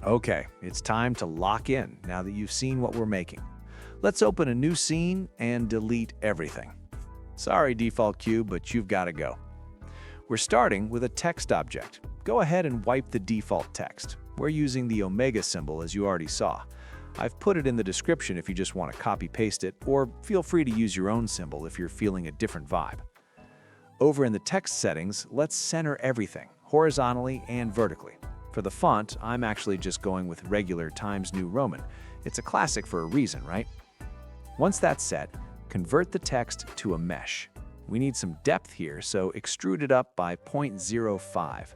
Okay, it's time to lock in now that you've seen what we're making. Let's open a new scene and delete everything. Sorry, default cube, but you've got to go. We're starting with a text object. Go ahead and wipe the default text. We're using the omega symbol as you already saw. I've put it in the description if you just want to copy-paste it, or feel free to use your own symbol if you're feeling a different vibe. Over in the text settings, let's center everything, horizontally and vertically. For the font, I'm actually just going with regular Times New Roman. It's a classic for a reason, right? Once that's set, convert the text to a mesh. We need some depth here, so extrude it up by 0.05.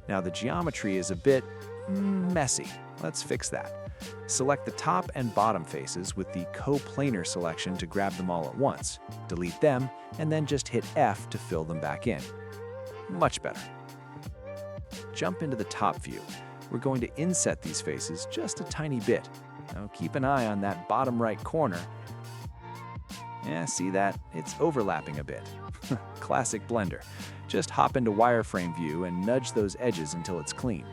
Now the geometry is a bit messy. Let's fix that. Select the top and bottom faces with the coplanar selection to grab them all at once. Delete them, and then just hit F to fill them back in. Much better. Jump into the top view. We're going to inset these faces just a tiny bit. Now keep an eye on that bottom right corner. Yeah, see that? It's overlapping a bit. Classic Blender. Just hop into wireframe view and nudge those edges until it's clean.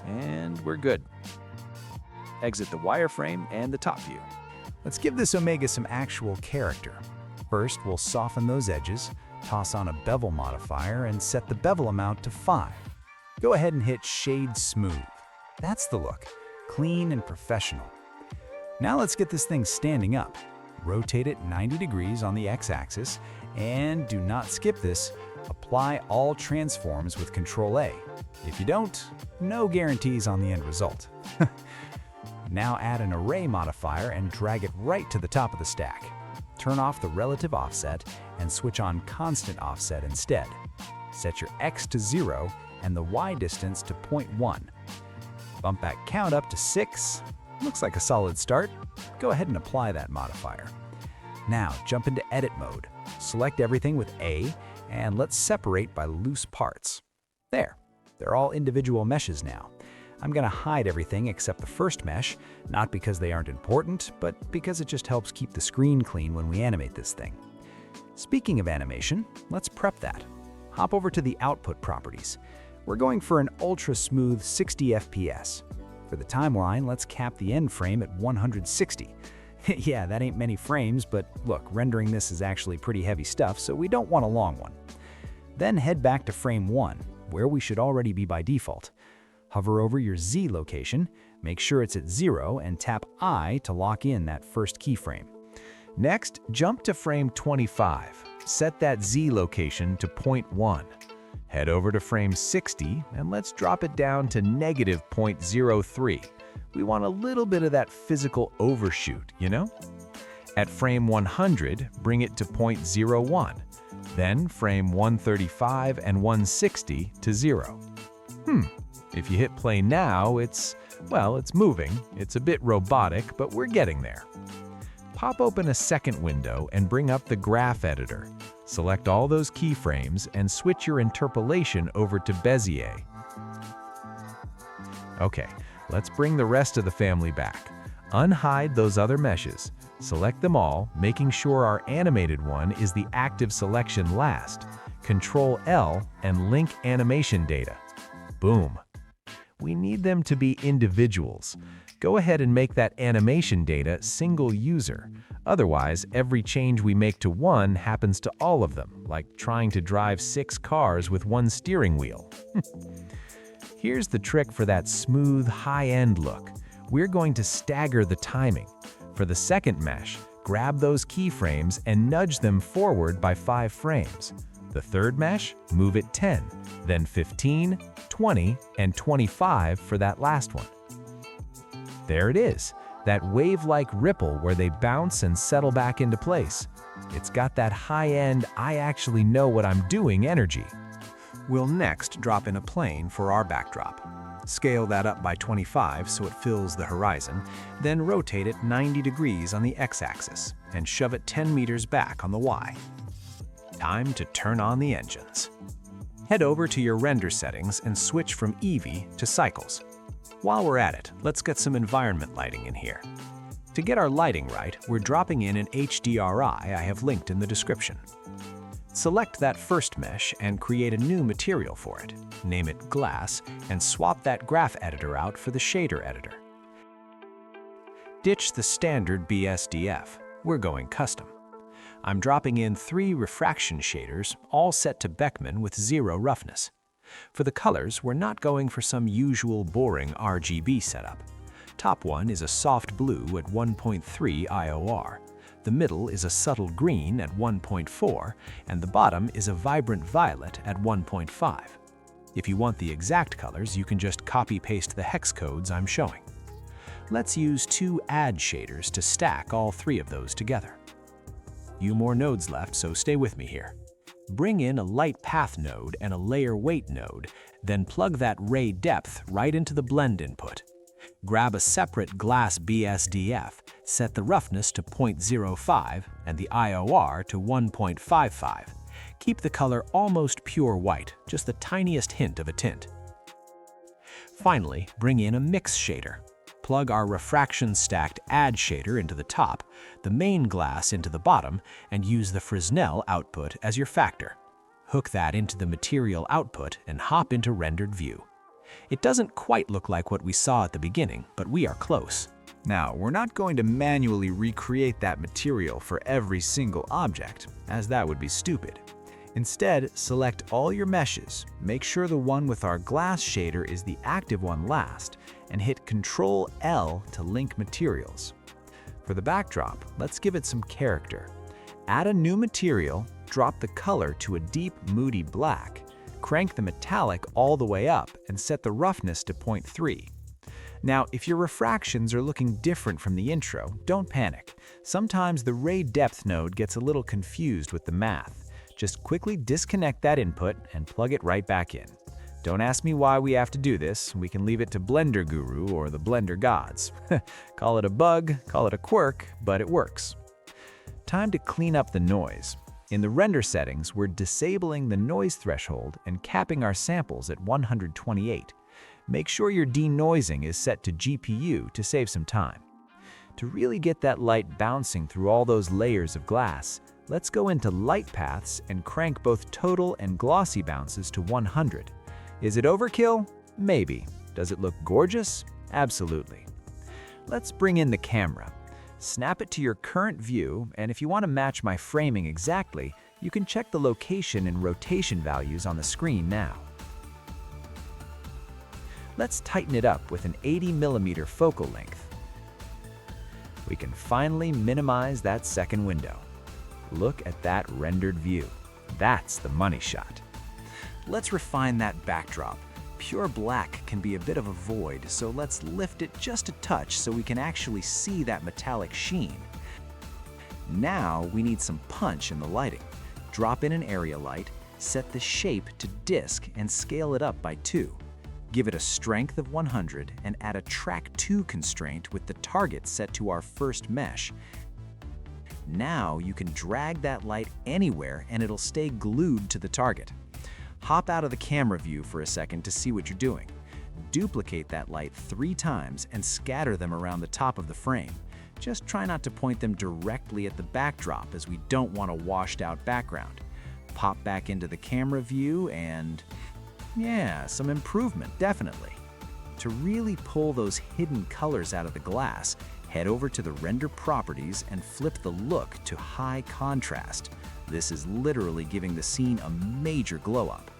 And we're good. Exit the wireframe and the top view. Let's give this omega some actual character. First, we'll soften those edges, toss on a bevel modifier, and set the bevel amount to 5. Go ahead and hit Shade Smooth. That's the look. Clean and professional. Now let's get this thing standing up. Rotate it 90 degrees on the x-axis, and do not skip this. Apply all transforms with Ctrl-A. If you don't, no guarantees on the end result. Now add an array modifier and drag it right to the top of the stack. Turn off the relative offset and switch on constant offset instead. Set your x to 0 and the y distance to 0.1. Bump that count up to 6. Looks like a solid start. Go ahead and apply that modifier. Now jump into edit mode. Select everything with A and let's separate by loose parts. There, they're all individual meshes now. I'm going to hide everything except the first mesh, not because they aren't important, but because it just helps keep the screen clean when we animate this thing. Speaking of animation, let's prep that. Hop over to the output properties. We're going for an ultra smooth 60 FPS. For the timeline, let's cap the end frame at 160. Yeah, that ain't many frames, but look, rendering this is actually pretty heavy stuff, so we don't want a long one. Then head back to frame 1, where we should already be by default. Hover over your Z location, make sure it's at 0, and tap I to lock in that first keyframe. Next, jump to frame 25. Set that Z location to 0.1. Head over to frame 60, and let's drop it down to negative 0.03. We want a little bit of that physical overshoot, you know? At frame 100, bring it to 0.01. Then frame 135 and 160 to 0. If you hit play now, it's moving. It's a bit robotic, but we're getting there. Pop open a second window and bring up the graph editor. Select all those keyframes and switch your interpolation over to Bezier. Okay, let's bring the rest of the family back. Unhide those other meshes. Select them all, making sure our animated one is the active selection last. Ctrl-L and link animation data. Boom. We need them to be individuals. Go ahead and make that animation data single user. Otherwise, every change we make to one happens to all of them, like trying to drive 6 cars with one steering wheel. Here's the trick for that smooth, high-end look. We're going to stagger the timing. For the second mesh, grab those keyframes and nudge them forward by 5 frames. The third mesh, move it 10, then 15, 20, and 25 for that last one. There it is, that wave-like ripple where they bounce and settle back into place. It's got that high-end, I actually know what I'm doing energy. We'll next drop in a plane for our backdrop. Scale that up by 25 so it fills the horizon, then rotate it 90 degrees on the x-axis and shove it 10 meters back on the y. Time to turn on the engines. Head over to your render settings and switch from Eevee to Cycles. While we're at it, let's get some environment lighting in here. To get our lighting right, we're dropping in an HDRI I have linked in the description. Select that first mesh and create a new material for it. Name it Glass and swap that graph editor out for the shader editor. Ditch the standard BSDF. We're going custom. I'm dropping in 3 refraction shaders, all set to Beckman with 0 roughness. For the colors, we're not going for some usual boring RGB setup. Top one is a soft blue at 1.3 IOR. The middle is a subtle green at 1.4, and the bottom is a vibrant violet at 1.5. If you want the exact colors, you can just copy-paste the hex codes I'm showing. Let's use 2 add shaders to stack all 3 of those together. Few more nodes left, so stay with me here. Bring in a light path node and a layer weight node, then plug that ray depth right into the blend input. Grab a separate glass BSDF, set the roughness to 0.05 and the IOR to 1.55. Keep the color almost pure white, just the tiniest hint of a tint. Finally, bring in a mix shader. Plug our refraction-stacked add shader into the top, the main glass into the bottom, and use the Fresnel output as your factor. Hook that into the material output and hop into rendered view. It doesn't quite look like what we saw at the beginning, but we are close. Now, we're not going to manually recreate that material for every single object, as that would be stupid. Instead, select all your meshes, make sure the one with our glass shader is the active one last, and hit Ctrl-L to link materials. For the backdrop, let's give it some character. Add a new material, drop the color to a deep, moody black, crank the metallic all the way up, and set the roughness to 0.3. Now, if your refractions are looking different from the intro, don't panic. Sometimes the ray depth node gets a little confused with the math. Just quickly disconnect that input and plug it right back in. Don't ask me why we have to do this. We can leave it to Blender Guru or the Blender gods. Call it a bug, call it a quirk, but it works. Time to clean up the noise. In the render settings, we're disabling the noise threshold and capping our samples at 128. Make sure your denoising is set to GPU to save some time. To really get that light bouncing through all those layers of glass, let's go into light paths and crank both total and glossy bounces to 100. Is it overkill? Maybe. Does it look gorgeous? Absolutely. Let's bring in the camera. Snap it to your current view, and if you want to match my framing exactly, you can check the location and rotation values on the screen now. Let's tighten it up with an 80mm focal length. We can finally minimize that second window. Look at that rendered view. That's the money shot. Let's refine that backdrop. Pure black can be a bit of a void, so let's lift it just a touch so we can actually see that metallic sheen. Now we need some punch in the lighting. Drop in an area light, set the shape to disk and scale it up by 2. Give it a strength of 100 and add a track 2 constraint with the target set to our first mesh. Now you can drag that light anywhere and it'll stay glued to the target. Hop out of the camera view for a second to see what you're doing. Duplicate that light 3 times and scatter them around the top of the frame. Just try not to point them directly at the backdrop as we don't want a washed out background. Pop back into the camera view and yeah, some improvement, definitely. To really pull those hidden colors out of the glass, head over to the render properties and flip the look to high contrast. This is literally giving the scene a major glow up.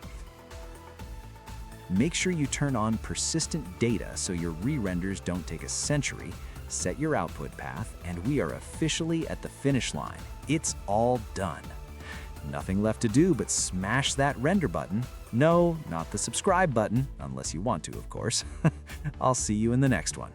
Make sure you turn on persistent data so your re-renders don't take a century. Set your output path, and we are officially at the finish line. It's all done. Nothing left to do but smash that render button. No, not the subscribe button, unless you want to, of course. I'll see you in the next one.